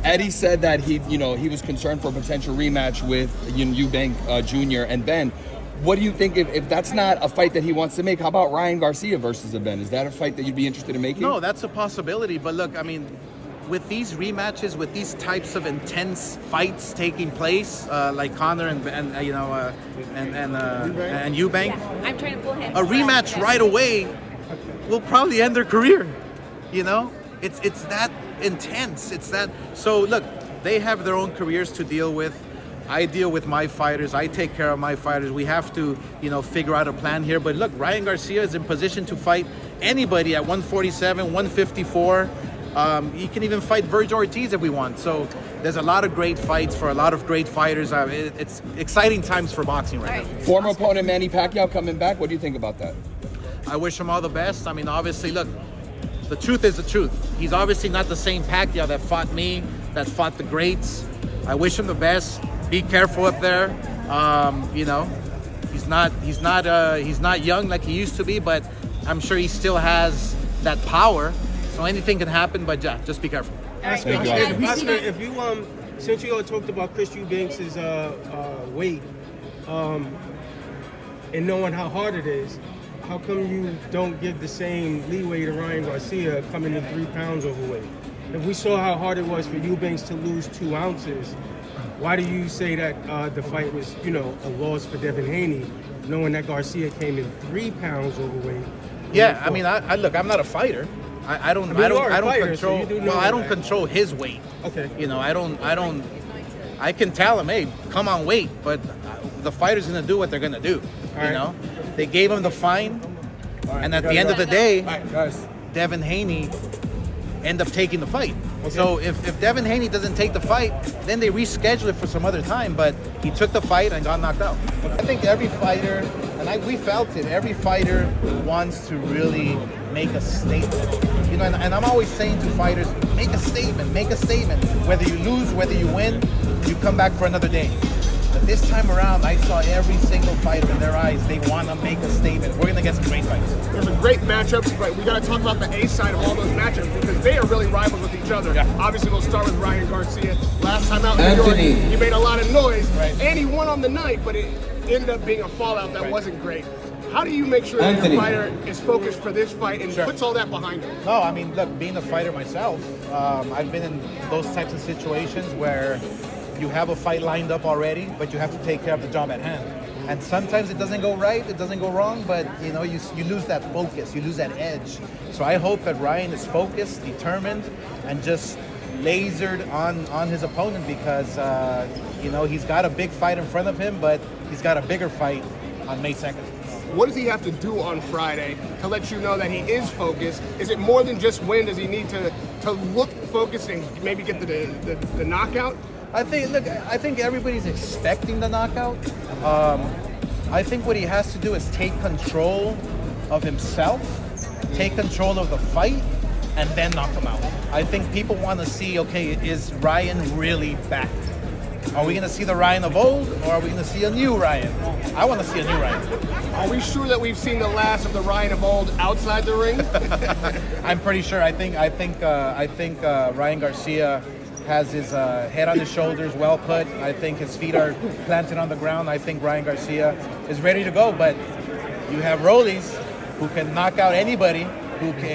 Eddie said that he was concerned for a potential rematch with Eubank Jr. and Benn. What do you think if that's not a fight that he wants to make? How about Ryan Garcia versus a Benn? Is that a fight that you'd be interested in making? No, that's a possibility. But look, I mean, with these rematches, with these types of intense fights taking place, like Conor and Eubank, I'm trying to pull him. A rematch right away will probably end their career. You know, it's that intense. It's that. So look, they have their own careers to deal with. I deal with my fighters. I take care of my fighters. We have to, figure out a plan here. But look, Ryan Garcia is in position to fight anybody at 147, 154. He can even fight Vergil Ortiz if we want. So there's a lot of great fights for a lot of great fighters. It's exciting times for boxing right now. Former opponent Manny Pacquiao coming back. What do you think about that? I wish him all the best. I mean, obviously, look, the truth is the truth. He's obviously not the same Pacquiao that fought me, that fought the greats. I wish him the best. Be careful up there. He's not young like he used to be, but I'm sure he still has that power. So anything can happen, but just be careful. Oscar, if you since you all talked about Chris Eubank's weight, and knowing how hard it is, how come you don't give the same leeway to Ryan Garcia coming in 3 pounds overweight? If we saw how hard it was for Eubanks to lose 2 ounces, why do you say that the fight was, a loss for Devin Haney, knowing that Garcia came in 3 pounds overweight? Yeah, I mean, I look, I'm not a fighter. I don't control his weight. Okay. I can tell him, hey, come on, weight, but the fighter's gonna do what they're gonna do. They gave him the fine, and at the end of the day, Devin Haney end up taking the fight. Okay. So if Devin Haney doesn't take the fight, then they reschedule it for some other time. But he took the fight and got knocked out. I think every fighter, and we felt it, every fighter wants to really make a statement. And I'm always saying to fighters, make a statement. Whether you lose, whether you win, you come back for another day. But this time around, I saw every single fighter in their eyes. They want to make a statement. We're going to get some great fights. There's some great matchups, but we got to talk about the A side of all those matchups because they are really rivals with each other. Yeah. Obviously, we'll start with Ryan Garcia. Last time out in New York, he made a lot of noise, and he won on the night, but it ended up being a fallout that wasn't great. How do you make sure that your fighter is focused for this fight and puts all that behind him? No, I mean, look, being a fighter myself, I've been in those types of situations where you have a fight lined up already, but you have to take care of the job at hand. And sometimes it doesn't go right, it doesn't go wrong, but you lose that focus, you lose that edge. So I hope that Ryan is focused, determined, and just lasered on his opponent because he's got a big fight in front of him, but he's got a bigger fight on May 2nd. What does he have to do on Friday to let you know that he is focused? Is it more than just win? Does he need to look focused and maybe get the knockout? I think everybody's expecting the knockout. I think what he has to do is take control of himself, take control of the fight, and then knock him out. I think people want to see, okay, is Ryan really back? Are we going to see the Ryan of old, or are we going to see a new Ryan? I want to see a new Ryan. Are we sure that we've seen the last of the Ryan of old outside the ring? I'm pretty sure. I think Ryan Garcia has his head on his shoulders, well put. I think his feet are planted on the ground. I think Ryan Garcia is ready to go. But you have Rollies who can knock out anybody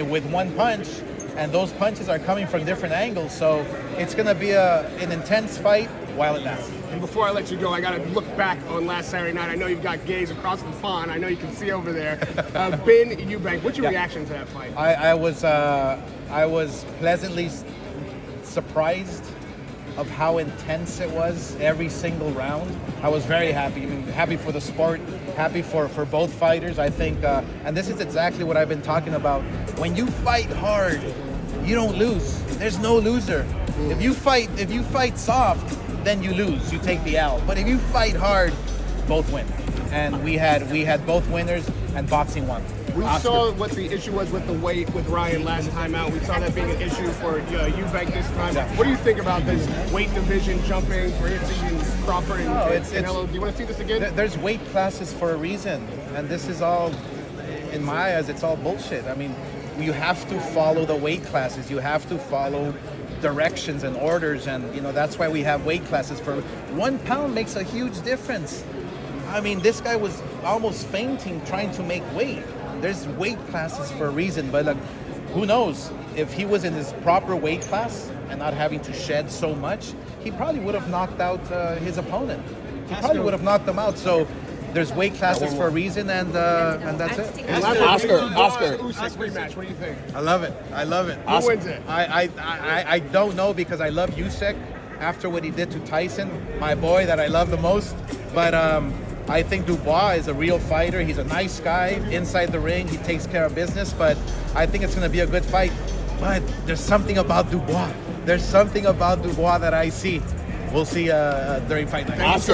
with one punch, and those punches are coming from different angles. So it's going to be an intense fight while it lasts. And before I let you go, I got to look back on last Saturday night. I know you've got gays across the pond. I know you can see over there. Benn Eubank, what's your reaction to that fight? I was pleasantly surprised of how intense it was every single round. I was very happy. I mean, happy for the sport, happy for both fighters. I think, and this is exactly what I've been talking about. When you fight hard, you don't lose. There's no loser. If you fight soft, then you lose. You take the L. But if you fight hard, both win. And we had both winners, and boxing won. We saw what the issue was with the weight with Ryan last time out. We saw that being an issue for Eubank this time. Yeah. What do you think about this weight division jumping for Izzy, Crawford, and Canelo? Do you want to see this again? There's weight classes for a reason, and this is all, in my eyes, it's all bullshit. I mean, you have to follow the weight classes. You have to follow directions and orders, and that's why we have weight classes. For 1 pound makes a huge difference. I mean, this guy was almost fainting trying to make weight. There's weight classes for a reason, but like, who knows? If he was in his proper weight class and not having to shed so much, he probably would have knocked out his opponent. He probably would have knocked him out. So there's weight classes for a reason, and that's it. Oscar. Usyk rematch. What do you think? I love it. Who wins it? I don't know, because I love Usyk after what he did to Tyson, my boy that I love the most. But I think Dubois is a real fighter. He's a nice guy inside the ring. He takes care of business. But I think it's going to be a good fight. But there's something about Dubois. There's something about Dubois that I see. We'll see during fight night. Oscar.